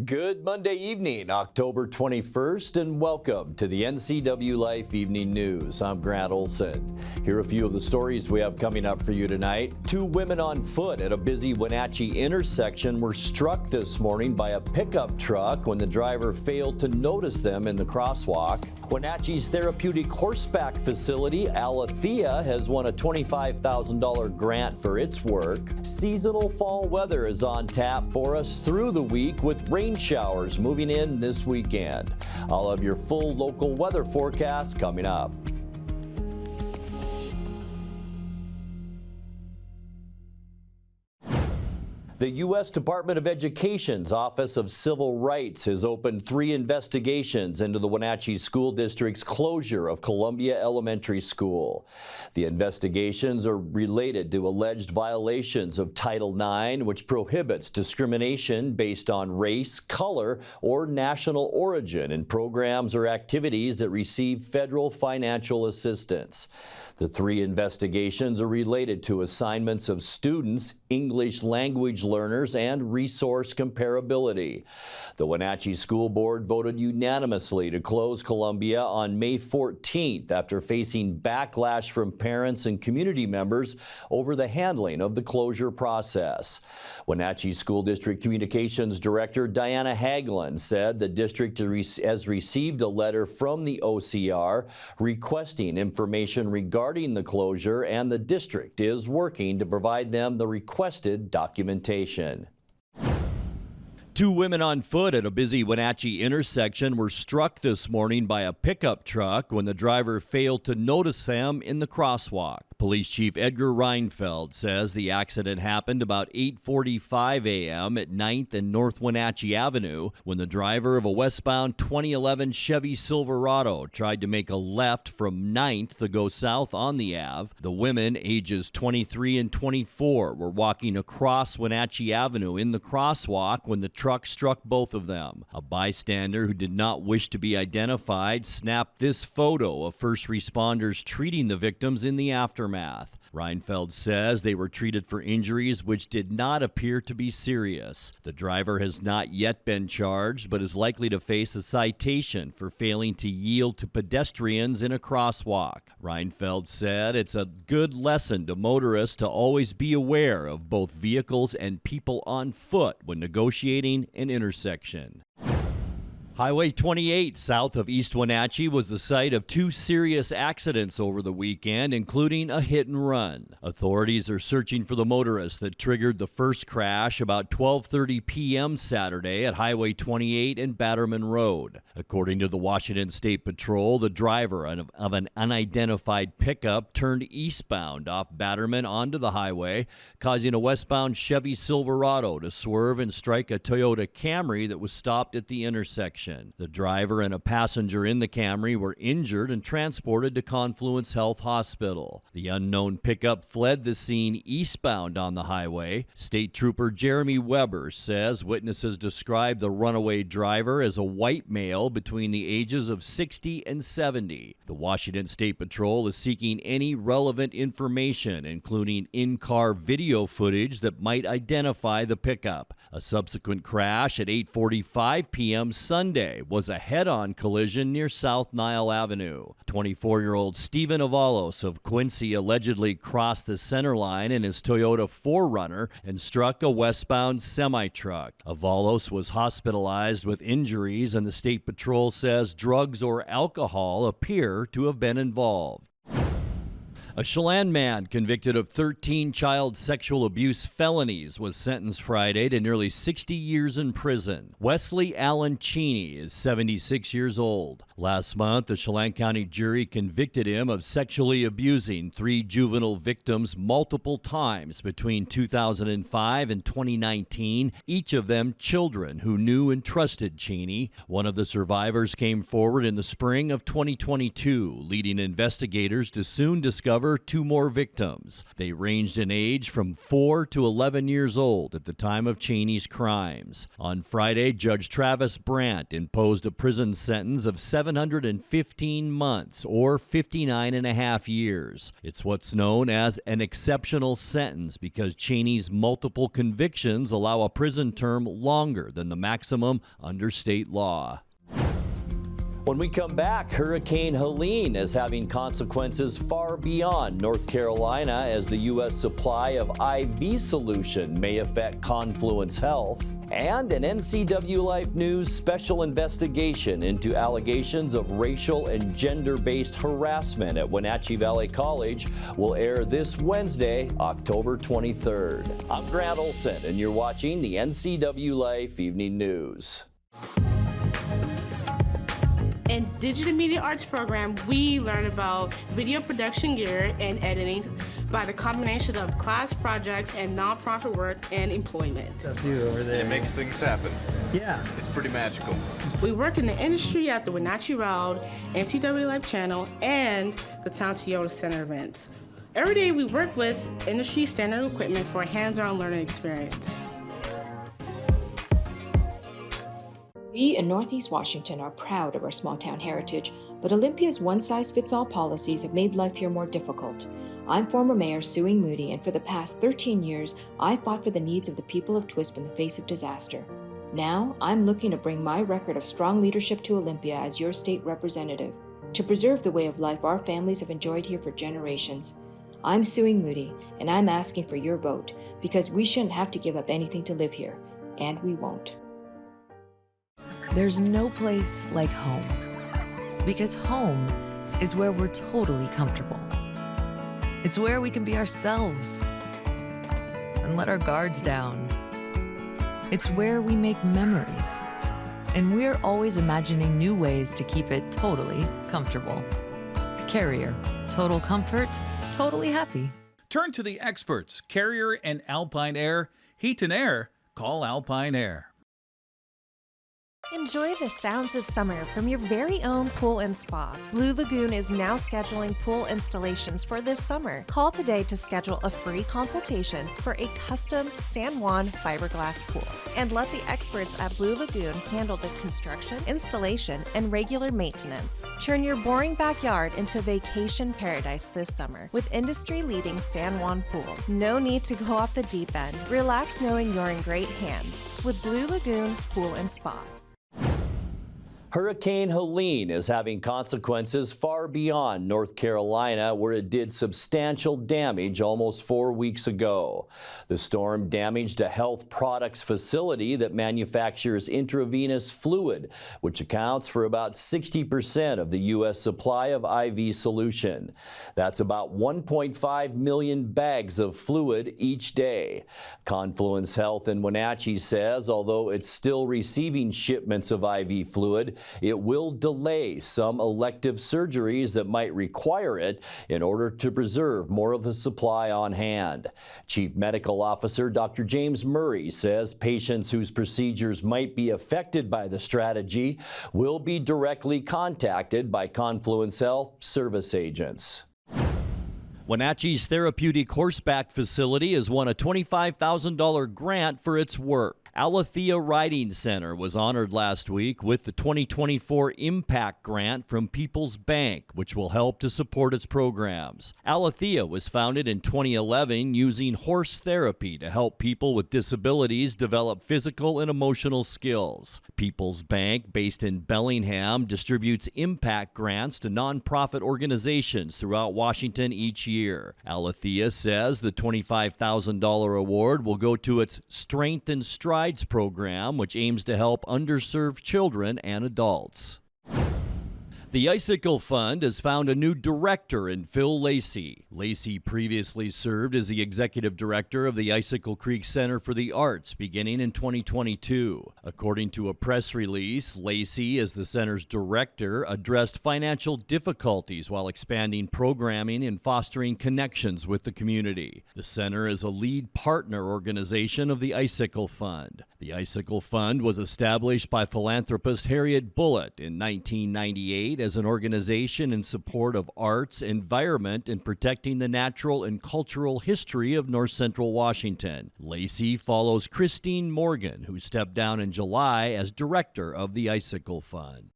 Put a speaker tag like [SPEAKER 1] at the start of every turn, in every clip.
[SPEAKER 1] Good Monday evening, October 21st, and welcome to the NCWLIFE Evening News. I'm Grant Olson. Here are a few of the stories we have coming up for you tonight. Two women on foot at a busy Wenatchee intersection were struck this morning by a pickup truck when the driver failed to notice them in the crosswalk. Wenatchee's therapeutic horseback facility, Alethea, has won a $25,000 grant for its work. Seasonal fall weather is on tap for us through the week with rain showers moving in this weekend. I'll have your full local weather forecast coming up. The U.S. Department of Education's Office of Civil Rights has opened 3 investigations into the Wenatchee School District's closure of Columbia Elementary School. The investigations are related to alleged violations of Title IX, which prohibits discrimination based on race, color, or national origin in programs or activities that receive federal financial assistance. The 3 investigations are related to assignments of students, English language learners, and resource comparability. The Wenatchee School Board voted unanimously to close Columbia on May 14th after facing backlash from parents and community members over the handling of the closure process. Wenatchee School District Communications Director Diana Hagelin said the district has received a letter from the OCR requesting information regarding the closure, and the district is working to provide them the requested documentation. 2 women on foot at a busy Wenatchee intersection were struck this morning by a pickup truck when the driver failed to notice them in the crosswalk. Police Chief Edgar Reinfeld says the accident happened about 8:45 a.m. at 9th and North Wenatchee Avenue when the driver of a westbound 2011 Chevy Silverado tried to make a left from 9th to go south on the Ave. The women, ages 23 and 24, were walking across Wenatchee Avenue in the crosswalk when the truck struck both of them. A bystander who did not wish to be identified snapped this photo of first responders treating the victims in the aftermath. Reinfeld says they were treated for injuries which did not appear to be serious. The driver has not yet been charged, but is likely to face a citation for failing to yield to pedestrians in a crosswalk. Reinfeld said it's a good lesson to motorists to always be aware of both vehicles and people on foot when negotiating an intersection. Highway 28 south of East Wenatchee was the site of 2 serious accidents over the weekend, including a hit and run. Authorities are searching for the motorist that triggered the first crash about 12:30 p.m. Saturday at Highway 28 and Batterman Road. According to the Washington State Patrol, the driver of an unidentified pickup turned eastbound off Batterman onto the highway, causing a westbound Chevy Silverado to swerve and strike a Toyota Camry that was stopped at the intersection. The driver and a passenger in the Camry were injured and transported to Confluence Health Hospital. The unknown pickup fled the scene eastbound on the highway. State Trooper Jeremy Weber says witnesses described the runaway driver as a white male between the ages of 60 and 70. The Washington State Patrol is seeking any relevant information, including in-car video footage that might identify the pickup. A subsequent crash at 8:45 p.m. Sunday was a head-on collision near South Nile Avenue. 24-year-old Stephen Avalos of Quincy allegedly crossed the center line in his Toyota 4Runner and struck a westbound semi-truck. Avalos was hospitalized with injuries, and the State Patrol says drugs or alcohol appear to have been involved. A Chelan man convicted of 13 child sexual abuse felonies was sentenced Friday to nearly 60 years in prison. Wesley Allen Cheney is 76 years old. Last month, the Chelan County jury convicted him of sexually abusing 3 juvenile victims multiple times between 2005 and 2019, each of them children who knew and trusted Cheney. One of the survivors came forward in the spring of 2022, leading investigators to soon discover recover 2 more victims. They ranged in age from 4 to 11 years old at the time of Cheney's crimes. On Friday, Judge Travis Brandt imposed a prison sentence of 715 months, or 59.5 years. It's what's known as an exceptional sentence because Cheney's multiple convictions allow a prison term longer than the maximum under state law. When we come back, Hurricane Helene is having consequences far beyond North Carolina as the U.S. supply of IV solution may affect Confluence Health. And an NCWLIFE News special investigation into allegations of racial and gender-based harassment at Wenatchee Valley College will air this Wednesday, October 23rd. I'm Grant Olson, and you're watching the NCWLIFE Evening News.
[SPEAKER 2] In Digital Media Arts program, we learn about video production gear and editing by the combination of class projects and nonprofit work and employment.
[SPEAKER 3] It makes things happen.
[SPEAKER 4] Yeah.
[SPEAKER 3] It's pretty magical.
[SPEAKER 2] We work in the industry at the Wenatchee Road, NCWLIFE channel, and the Town Toyota Center events. Every day we work with industry standard equipment for a hands-on learning experience.
[SPEAKER 5] We in Northeast Washington are proud of our small-town heritage, but Olympia's one-size-fits-all policies have made life here more difficult. I'm former Mayor Suing Moody, and for the past 13 years, I fought for the needs of the people of Twisp in the face of disaster. Now, I'm looking to bring my record of strong leadership to Olympia as your state representative, to preserve the way of life our families have enjoyed here for generations. I'm Suing Moody, and I'm asking for your vote, because we shouldn't have to give up anything to live here, and we won't.
[SPEAKER 6] There's no place like home, because home is where we're totally comfortable. It's where we can be ourselves and let our guards down. It's where we make memories, and we're always imagining new ways to keep it totally comfortable. Carrier, total comfort, totally happy.
[SPEAKER 7] Turn to the experts, Carrier and Alpine Air. Heat and air, call Alpine Air.
[SPEAKER 8] Enjoy the sounds of summer from your very own pool and spa. Blue Lagoon is now scheduling pool installations for this summer. Call today to schedule a free consultation for a custom San Juan fiberglass pool. And let the experts at Blue Lagoon handle the construction, installation, and regular maintenance. Turn your boring backyard into vacation paradise this summer with industry-leading San Juan pool. No need to go off the deep end. Relax knowing you're in great hands with Blue Lagoon Pool and Spa.
[SPEAKER 1] Hurricane Helene is having consequences far beyond North Carolina, where it did substantial damage almost 4 weeks ago. The storm damaged a health products facility that manufactures intravenous fluid, which accounts for about 60% of the U.S. supply of IV solution. That's about 1.5 million bags of fluid each day. Confluence Health in Wenatchee says although it's still receiving shipments of IV fluid, it will delay some elective surgeries that might require it in order to preserve more of the supply on hand. Chief Medical Officer Dr. James Murray says patients whose procedures might be affected by the strategy will be directly contacted by Confluence Health service agents. Wenatchee's therapeutic horseback facility has won a $25,000 grant for its work. Alethea Riding Center was honored last week with the 2024 Impact Grant from People's Bank, which will help to support its programs. Alethea was founded in 2011 using horse therapy to help people with disabilities develop physical and emotional skills. People's Bank, based in Bellingham, distributes impact grants to nonprofit organizations throughout Washington each year. Alethea says the $25,000 award will go to its Strength and Strides program, which aims to help underserved children and adults. The Icicle Fund has found a new director in Phil Lacey. Lacey previously served as the executive director of the Icicle Creek Center for the Arts beginning in 2022. According to a press release, Lacey, as the center's director, addressed financial difficulties while expanding programming and fostering connections with the community. The center is a lead partner organization of the Icicle Fund. The Icicle Fund was established by philanthropist Harriet Bullitt in 1998 as an organization in support of arts, environment, and protecting the natural and cultural history of north central Washington. Lacey follows Christine Morgan, who stepped down in July as director of the Icicle Fund.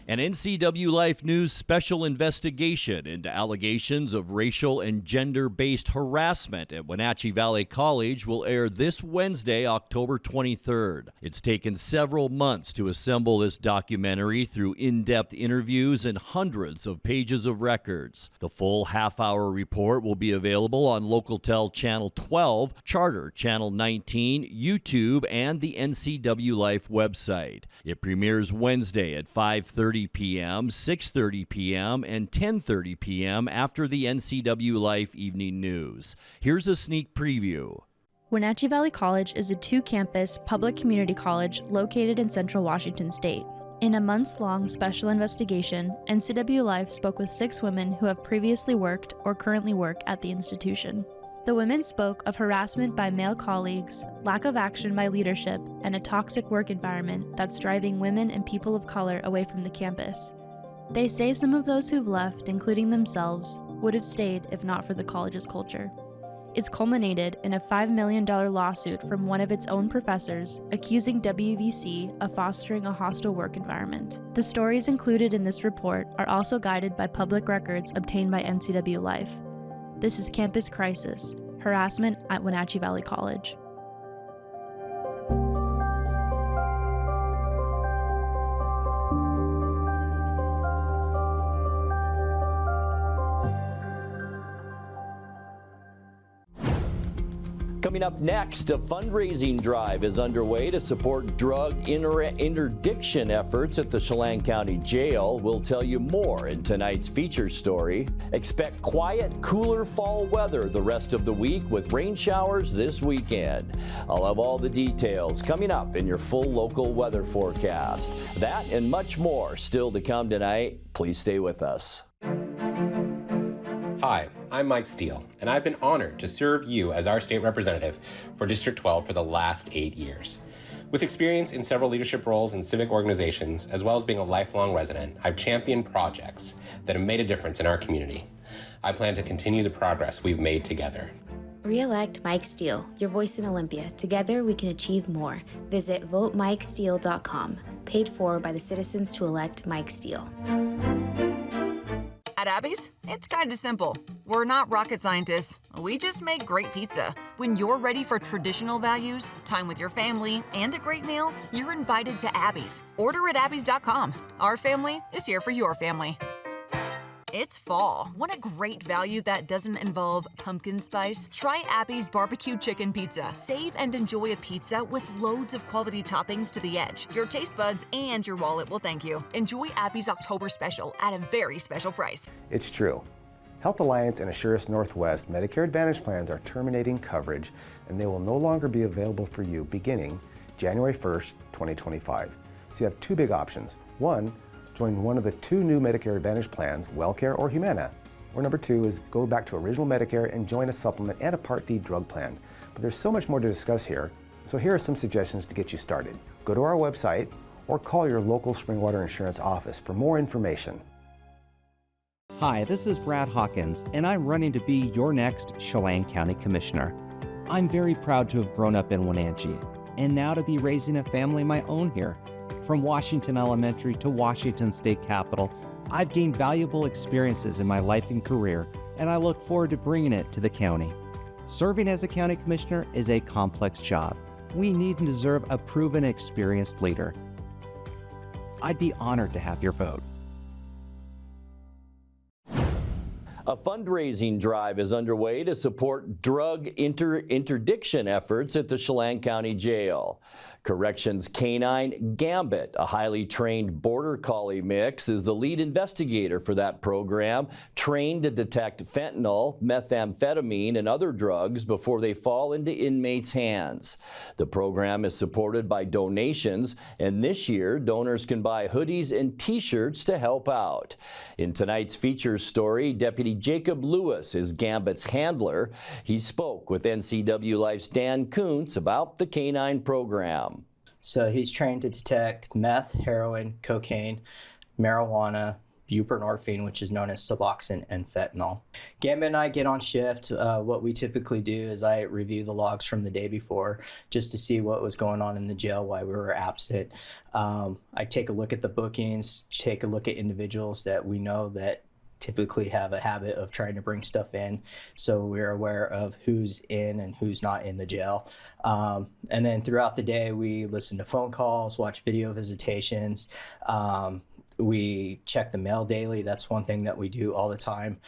[SPEAKER 1] An NCWLIFE News special investigation into allegations of racial and gender-based harassment at Wenatchee Valley College will air this Wednesday, October 23rd. It's taken several months to assemble this documentary through in-depth interviews and hundreds of pages of records. The full half-hour report will be available on LocalTel Channel 12, Charter Channel 19, YouTube, and the NCWLIFE website. It premieres Wednesday at 5:30 p.m., 6:30 p.m., and 10:30 p.m. after the NCWLIFE Evening News. Here's a sneak preview.
[SPEAKER 4] Wenatchee Valley College is a two-campus public community college located in central Washington state. In a months-long special investigation, NCWLIFE spoke with 6 women who have previously worked or currently work at the institution. The women spoke of harassment by male colleagues, lack of action by leadership, and a toxic work environment that's driving women and people of color away from the campus. They say some of those who've left, including themselves, would have stayed if not for the college's culture. It's culminated in a $5 million lawsuit from one of its own professors accusing WVC of fostering a hostile work environment. The stories included in this report are also guided by public records obtained by NCWLIFE. This is Campus Crisis, Harassment at Wenatchee Valley College.
[SPEAKER 1] Coming up next, a fundraising drive is underway to support drug interdiction efforts at the Chelan County Jail. We'll tell you more in tonight's feature story. Expect quiet, cooler fall weather the rest of the week with rain showers this weekend. I'll have all the details coming up in your full local weather forecast. That and much more still to come tonight. Please stay with us.
[SPEAKER 9] Hi, I'm Mike Steele, and I've been honored to serve you as our state representative for District 12 for the last 8 years. With experience in several leadership roles in civic organizations, as well as being a lifelong resident, I've championed projects that have made a difference in our community. I plan to continue the progress we've made together.
[SPEAKER 10] Re-elect Mike Steele, your voice in Olympia. Together we can achieve more. Visit votemikesteele.com, paid for by the citizens to elect Mike Steele.
[SPEAKER 11] At Abby's, it's kind of simple. We're not rocket scientists. We just make great pizza. When you're ready for traditional values, time with your family, and a great meal, you're invited to Abby's. Order at abbys.com. Our family is here for your family. It's fall. Want a great value that doesn't involve pumpkin spice? Try Abby's Barbecue Chicken Pizza. Save and enjoy a pizza with loads of quality toppings to the edge. Your taste buds and your wallet will thank you. Enjoy Abby's October special at a very special price.
[SPEAKER 12] It's true. Health Alliance and Assurance Northwest Medicare Advantage plans are terminating coverage, and they will no longer be available for you beginning January 1st, 2025. So you have 2 big options. 1, join one of the 2 new Medicare Advantage plans, WellCare or Humana. Or number 2 is go back to original Medicare and join a supplement and a Part D drug plan. But there's so much more to discuss here, so here are some suggestions to get you started. Go to our website or call your local Springwater Insurance office for more information.
[SPEAKER 13] Hi, this is Brad Hawkins, and I'm running to be your next Chelan County Commissioner. I'm very proud to have grown up in Wenatchee, and now to be raising a family of my own here. From Washington Elementary to Washington State Capitol, I've gained valuable experiences in my life and career, and I look forward to bringing it to the county. Serving as a county commissioner is a complex job. We need and deserve a proven, experienced leader. I'd be honored to have your vote.
[SPEAKER 1] A fundraising drive is underway to support drug interdiction efforts at the Chelan County Jail. Corrections Canine Gambit, a highly trained border collie mix, is the lead investigator for that program, trained to detect fentanyl, methamphetamine, and other drugs before they fall into inmates' hands. The program is supported by donations, and this year, donors can buy hoodies and t-shirts to help out. In tonight's features story, Deputy Jacob Lewis is Gambit's handler. He spoke with NCWLIFE's Dan Kuntz about the canine program.
[SPEAKER 14] So he's trained to detect meth, heroin, cocaine, marijuana, buprenorphine, which is known as Suboxone, and fentanyl. Gambit and I get on shift. What we typically do is I review the logs from the day before just to see what was going on in the jail while we were absent. I take a look at the bookings, take a look at individuals that we know that typically have a habit of trying to bring stuff in, so we're aware of who's in and who's not in the jail. And then throughout the day, we listen to phone calls, watch video visitations. We check the mail daily. That's one thing that we do all the time.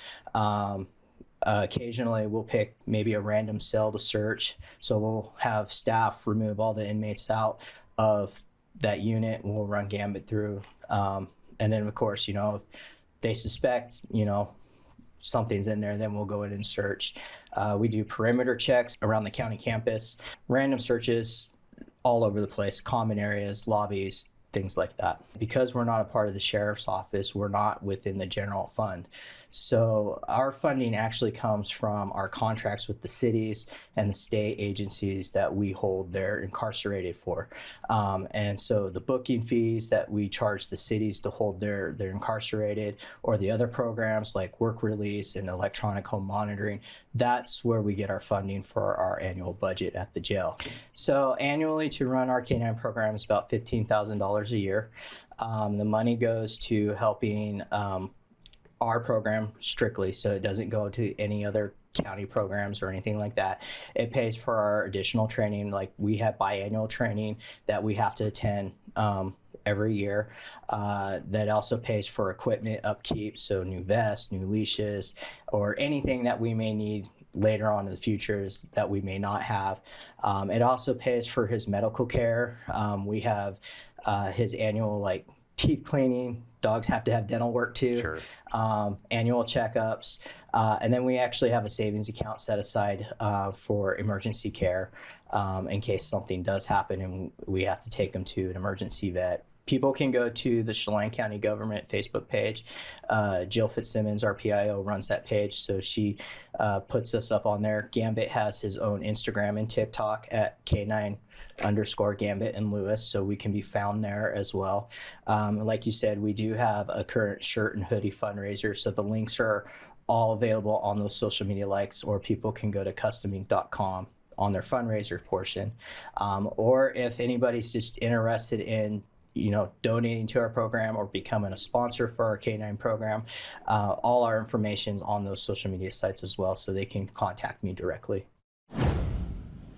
[SPEAKER 14] Occasionally, we'll pick maybe a random cell to search. So we'll have staff remove all the inmates out of that unit. We'll run Gambit through. And then, of course, if they suspect, something's in there, then we'll go in and search. We do perimeter checks around the county campus, random searches all over the place, common areas, lobbies, things like that. Because we're not a part of the sheriff's office, we're not within the general fund. So our funding actually comes from our contracts with the cities and the state agencies that we hold they're incarcerated for. And so the booking fees that we charge the cities to hold their incarcerated, or the other programs like work release and electronic home monitoring, that's where we get our funding for our annual budget at the jail. So annually, to run our K-9 program is about $15,000 a year. The money goes to helping our program strictly, so it doesn't go to any other county programs or anything like that. It pays for our additional training, like we have biannual training that we have to attend every year. That also pays for equipment upkeep, so new vests, new leashes, or anything that we may need later on in the futures that we may not have. It also pays for his medical care. We have his annual teeth cleaning. Dogs have to have dental work too.
[SPEAKER 1] Sure.
[SPEAKER 14] Annual checkups. And then we actually have a savings account set aside for emergency care in case something does happen and we have to take them to an emergency vet. People can go to the Chelan County Government Facebook page. Jill Fitzsimmons, our PIO, runs that page, so she puts us up on there. Gambit has his own Instagram and TikTok at K9_Gambit and Lewis, so we can be found there as well. Like you said, we do have a current shirt and hoodie fundraiser, so the links are all available on those social media likes, or people can go to customink.com on their fundraiser portion. Or if anybody's just interested in donating to our program or becoming a sponsor for our K-9 program, all our information's on those social media sites as well, so they can contact me directly.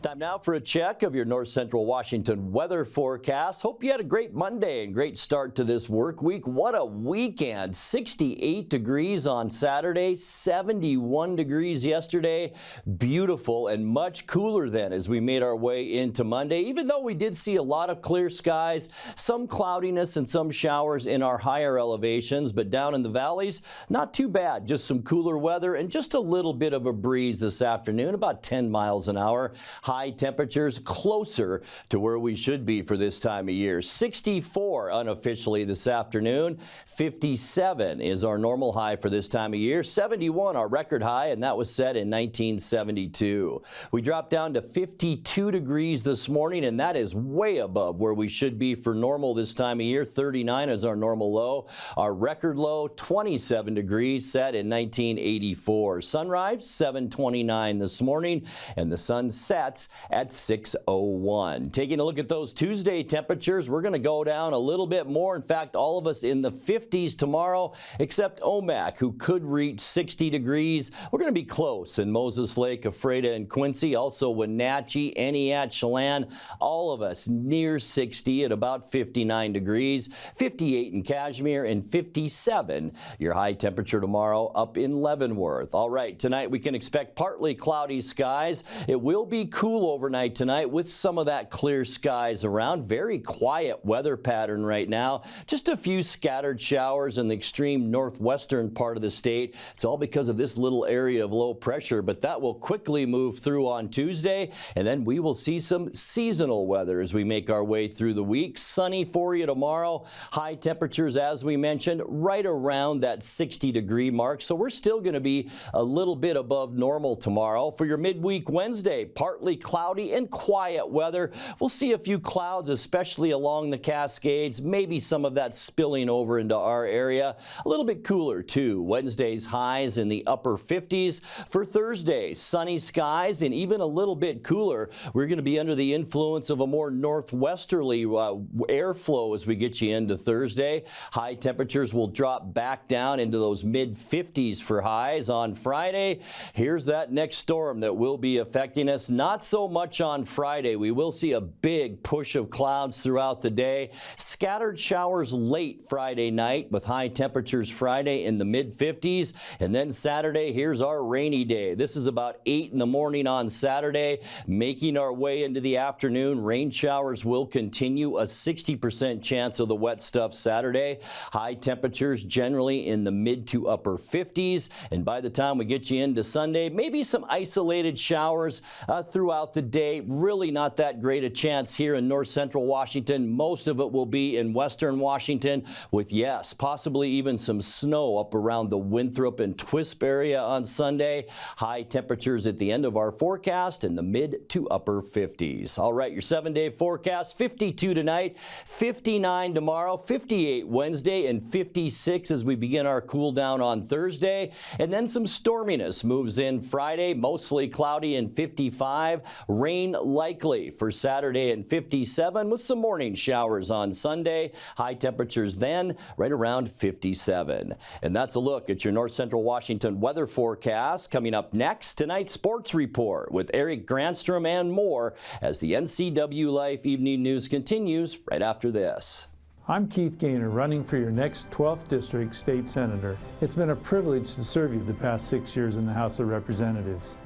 [SPEAKER 1] Time now for a check of your North Central Washington weather forecast. Hope you had a great Monday and great start to this work week. What a weekend. 68 degrees on Saturday, 71 degrees yesterday. Beautiful and much cooler then as we made our way into Monday, even though we did see a lot of clear skies, some cloudiness and some showers in our higher elevations, but down in the valleys, not too bad. Just some cooler weather and just a little bit of a breeze this afternoon, about 10 miles an hour. High temperatures closer to where we should be for this time of year. 64 unofficially this afternoon. 57 is our normal high for this time of year. 71 our record high, and that was set in 1972. We dropped down to 52 degrees this morning, and that is way above where we should be for normal this time of year. 39 is our normal low. Our record low, 27 degrees, set in 1984. Sunrise, 7:29 this morning, and the sun sets at 6:01. Taking a look at those Tuesday temperatures, we're going to go down a little bit more. In fact, all of us in the 50s tomorrow, except Omak, who could reach 60 degrees. We're going to be close in Moses Lake, Ephrata, and Quincy. Also Wenatchee, Eniat, Chelan, all of us near 60 at about 59 degrees. 58 in Kashmir and 57 your high temperature tomorrow up in Leavenworth. All right, tonight we can expect partly cloudy skies. It will be cool overnight tonight with some of that clear skies around. Very quiet weather pattern right now. Just a few scattered showers in the extreme northwestern part of the state. It's all because of this little area of low pressure, but that will quickly move through on Tuesday, and then we will see some seasonal weather as we make our way through the week. Sunny for you tomorrow. High temperatures, as we mentioned, right around that 60-degree mark, so we're still going to be a little bit above normal tomorrow. For your midweek Wednesday, partly mostly cloudy and quiet weather. We'll see a few clouds, especially along the Cascades, maybe some of that spilling over into our area. A little bit cooler too. Wednesday's highs in the upper 50s. For Thursday, sunny skies and even a little bit cooler. We're going to be under the influence of a more northwesterly airflow as we get you into Thursday. High temperatures will drop back down into those mid-50s for highs on Friday. Here's that next storm that will be affecting us. Not so much on Friday. We will see a big push of clouds throughout the day. Scattered showers late Friday night with high temperatures Friday in the mid-50s. And then Saturday, here's our rainy day. This is about 8 in the morning on Saturday. Making our way into the afternoon, rain showers will continue. A 60% chance of the wet stuff Saturday. High temperatures generally in the mid to upper 50s. And by the time we get you into Sunday, maybe some isolated showers throughout the day. Really not that great a chance here in north central Washington. Most of it will be in western Washington with, yes, possibly even some snow up around the Winthrop and Twisp area on Sunday. High temperatures at the end of our forecast in the mid to upper 50s. All right, your 7-day forecast, 52 tonight, 59 tomorrow, 58 Wednesday, and 56 as we begin our cool down on Thursday. And then some storminess moves in Friday, mostly cloudy and 55. Rain likely for Saturday and 57 with some morning showers on Sunday. High temperatures then right around 57. And that's a look at your north central Washington weather forecast. Coming up next, tonight's sports report with Eric Granstrom and more as the NCWLIFE Evening News continues right after this.
[SPEAKER 15] I'm Keith Gaynor, running for your next 12th District State Senator. It's been a privilege to serve you the past 6 years in the House of Representatives.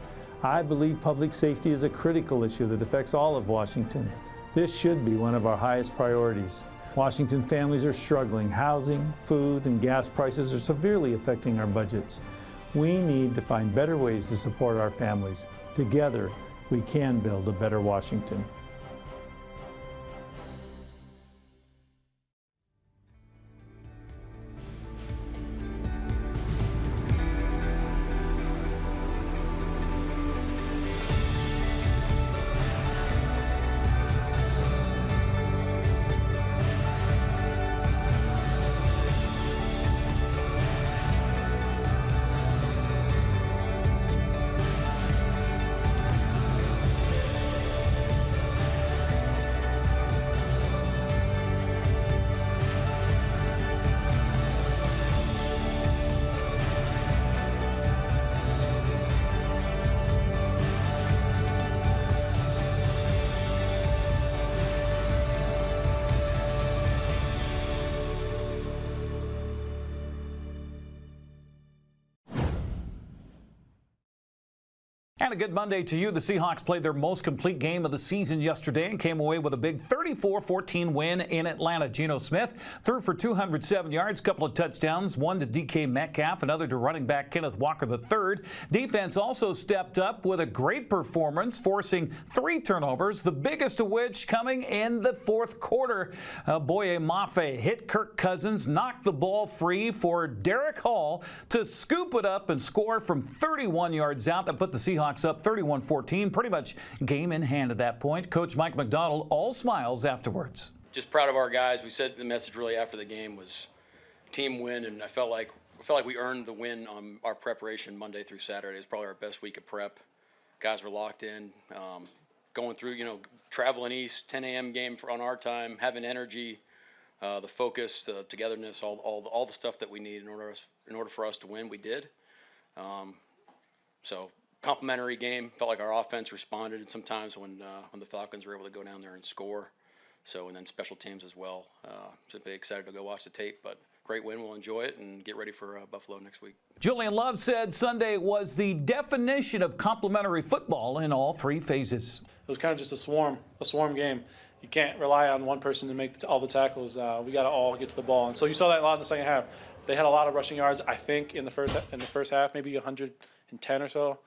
[SPEAKER 15] I believe public safety is a critical issue that affects all of Washington. This should be one of our highest priorities. Washington families are struggling. Housing, food, and gas prices are severely affecting our budgets. We need to find better ways to support our families. Together, we can build a better Washington.
[SPEAKER 7] And a good Monday to you. The Seahawks played their most complete game of the season yesterday and came away with a big 34-14 win in Atlanta. Geno Smith threw for 207 yards, couple of touchdowns, one to DK Metcalf, another to running back Kenneth Walker III. Defense also stepped up with a great performance, forcing 3 turnovers, the biggest of which coming in the fourth quarter. Boye Mafe hit Kirk Cousins, knocked the ball free for Derek Hall to scoop it up and score from 31 yards out. That put the Seahawks up 31-14, pretty much game in hand at that point. Coach Mike McDonald all smiles afterwards.
[SPEAKER 16] Just proud of our guys. We said the message really after the game was team win, and I felt like we earned the win on our preparation Monday through Saturday. It was probably our best week of prep. Guys were locked in, going through, traveling east, 10 a.m. game on our time, having energy, the focus, the togetherness, all the stuff that we need in order for us to win. We did. So complimentary game. Felt like our offense responded sometimes when the Falcons were able to go down there and score. So, and then special teams as well. So be excited to go watch the tape, but great win. We'll enjoy it and get ready for Buffalo next week.
[SPEAKER 7] Julian Love said Sunday was the definition of complimentary football in all 3 phases.
[SPEAKER 17] It was kind of just a swarm game. You can't rely on one person to make all the tackles. We got to all get to the ball, and so you saw that a lot in the second half. They had a lot of rushing yards, I think, in the first half, maybe 110 or so.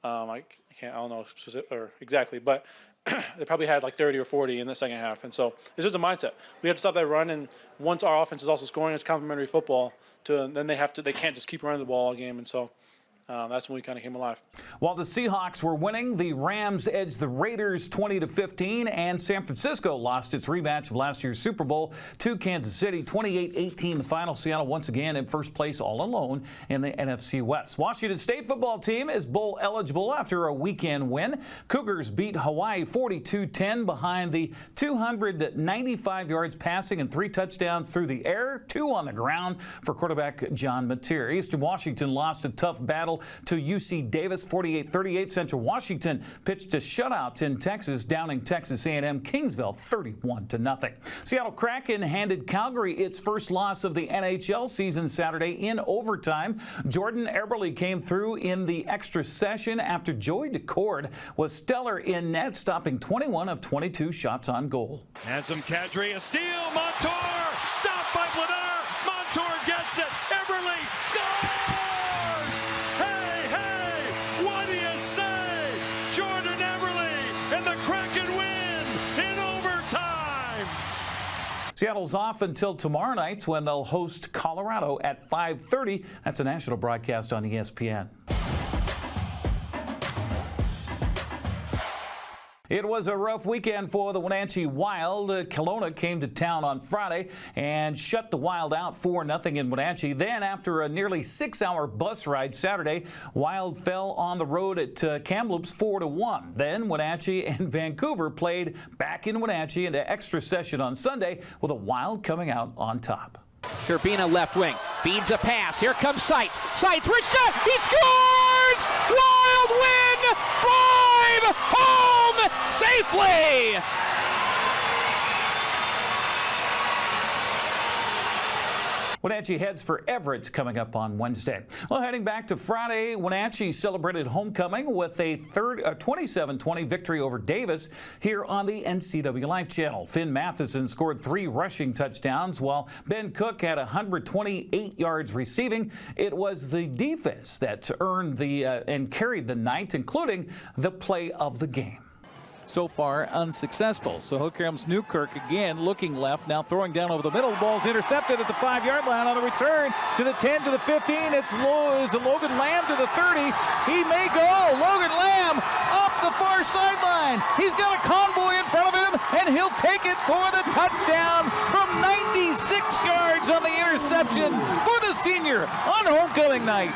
[SPEAKER 17] I don't know specific or exactly, but they probably had like 30 or 40 in the second half. And so it's just a mindset. We have to stop that run, and once our offense is also scoring, it's complementary football. Then they can't just keep running the ball all game. And so that's when we kind of came alive.
[SPEAKER 7] While the Seahawks were winning, the Rams edged the Raiders 20-15, and San Francisco lost its rematch of last year's Super Bowl to Kansas City 28-18. The final, Seattle once again in first place all alone in the NFC West. Washington State football team is bowl eligible after a weekend win. Cougars beat Hawaii 42-10 behind the 295 yards passing and 3 touchdowns through the air, 2 on the ground for quarterback John Mateer. Eastern Washington lost a tough battle to UC Davis 48-38. Central Washington pitched a shutout in Texas, downing Texas A&M Kingsville 31-0. Seattle Kraken handed Calgary its first loss of the NHL season Saturday in overtime. Jordan Eberle came through in the extra session after Joey Decord was stellar in net, stopping 21 of 22 shots on goal.
[SPEAKER 18] Handsome Kadri, a steal, Montour, stopped by Vladar, Montour gets it, Eberle scores! Hey, hey, what do you say? Jordan Eberle and the Kraken win in overtime!
[SPEAKER 7] Seattle's off until tomorrow night when they'll host Colorado at 5:30. That's a national broadcast on ESPN. It was a rough weekend for the Wenatchee Wild. Kelowna came to town on Friday and shut the Wild out 4-0 in Wenatchee. Then, after a nearly 6-hour bus ride Saturday, Wild fell on the road at Kamloops 4-1. Then Wenatchee and Vancouver played back in Wenatchee into extra session on Sunday, with the Wild coming out on top.
[SPEAKER 19] Turbina left wing feeds a pass. Here comes Seitz. Seitz, rich shot. He scores! Wild win! 5 home safely!
[SPEAKER 7] Wenatchee heads for Everett coming up on Wednesday. Well, heading back to Friday, Wenatchee celebrated homecoming with a 27-20 victory over Davis here on the NCWLIFE channel. Finn Matheson scored 3 rushing touchdowns, while Ben Cook had 128 yards receiving. It was the defense that earned and carried the night, including the play of the game.
[SPEAKER 20] So far unsuccessful. So here comes Newkirk again, looking left, now throwing down over the middle. The ball's intercepted at the 5-yard line on the return to the 10, to the 15. It's Logan Lamb to the 30. He may go. Logan Lamb up the far sideline. He's got a convoy in front of him, and he'll take it for the touchdown from 96 yards on the interception for the senior on homecoming night.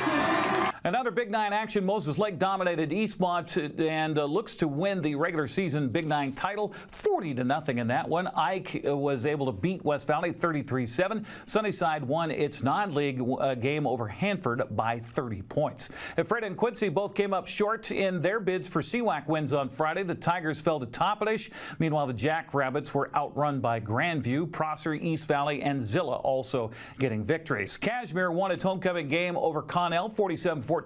[SPEAKER 7] Another Big Nine action. Moses Lake dominated Eastmont and looks to win the regular season Big Nine title 40-0 in that one. Ike was able to beat West Valley 33-7. Sunnyside won its non-league game over Hanford by 30 points. Fred and Quincy both came up short in their bids for CWAC wins on Friday. The Tigers fell to Toppenish. Meanwhile, the Jackrabbits were outrun by Grandview, Prosser, East Valley, and Zilla also getting victories. Cashmere won its homecoming game over Connell 47-14.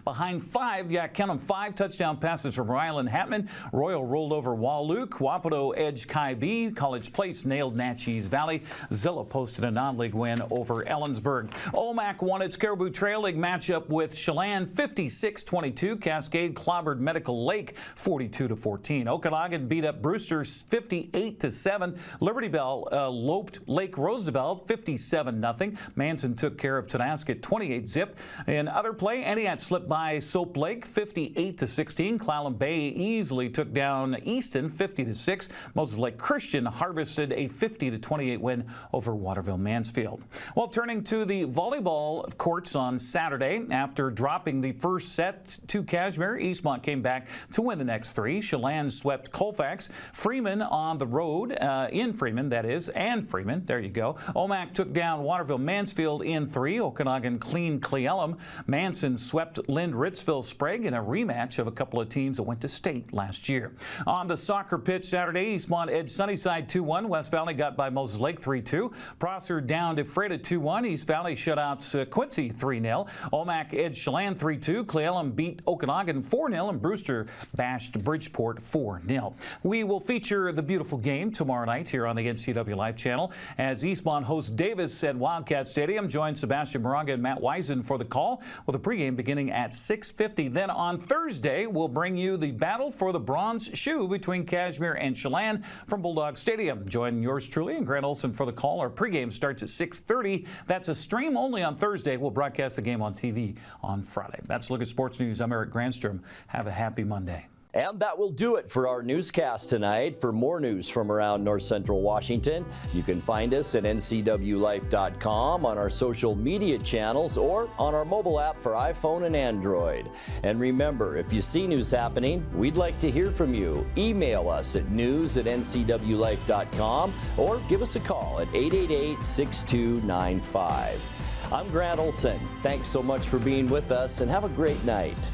[SPEAKER 7] Behind 5, count them, 5 touchdown passes from Rylan Hatman. Royal rolled over Walluk. Wapato edged Kai B. College Place nailed Natchez Valley. Zilla posted a non-league win over Ellensburg. Omak won its Caribou Trail League matchup with Chelan 56-22. Cascade clobbered Medical Lake 42-14. Okanagan beat up Brewster 58-7. Liberty Bell loped Lake Roosevelt 57-0. Manson took care of Tonasket 28-zip. In other play, Antioch slipped by Soap Lake 58-16. Clallam Bay easily took down Easton 50-6. Moses Lake Christian harvested a 50-28 win over Waterville Mansfield. Well, turning to the volleyball courts on Saturday, after dropping the first set to Cashmere, Eastmont came back to win the next 3. Chelan swept Colfax. Freeman on the road, in Freeman, that is, and Freeman, there you go. Omak took down Waterville Mansfield in 3. Okanagan cleaned Cleellum. Manson swept Lind Ritzville Sprague in a rematch of a couple of teams that went to state last year. On the soccer pitch Saturday, Eastmont edged Sunnyside 2-1. West Valley got by Moses Lake 3-2. Prosser down to Freda 2-1. East Valley shut out Quincy 3-0. Omak edged Chelan 3-2. Cleellum beat Okanagan 4-0, and Brewster bashed Bridgeport 4-0. We will feature the beautiful game tomorrow night here on the NCWLIFE channel as Eastmont hosts Davis at Wildcat Stadium. Join Sebastian Moraga and Matt Wisen for the call with a pregame pregame beginning at 6:50. Then on Thursday, we'll bring you the battle for the bronze shoe between Kashmir and Chelan from Bulldog Stadium. Join yours truly and Grant Olson for the call. Our pregame starts at 6:30. That's a stream only on Thursday. We'll broadcast the game on TV on Friday. That's a look at sports news. I'm Eric Granstrom. Have a happy Monday.
[SPEAKER 1] And that will do it for our newscast tonight. For more news from around North Central Washington, you can find us at NCWLIFE.com, on our social media channels, or on our mobile app for iPhone and Android. And remember, if you see news happening, we'd like to hear from you. Email us at news@ncwlife.com or give us a call at 888-6295. I'm Grant Olson. Thanks so much for being with us, and have a great night.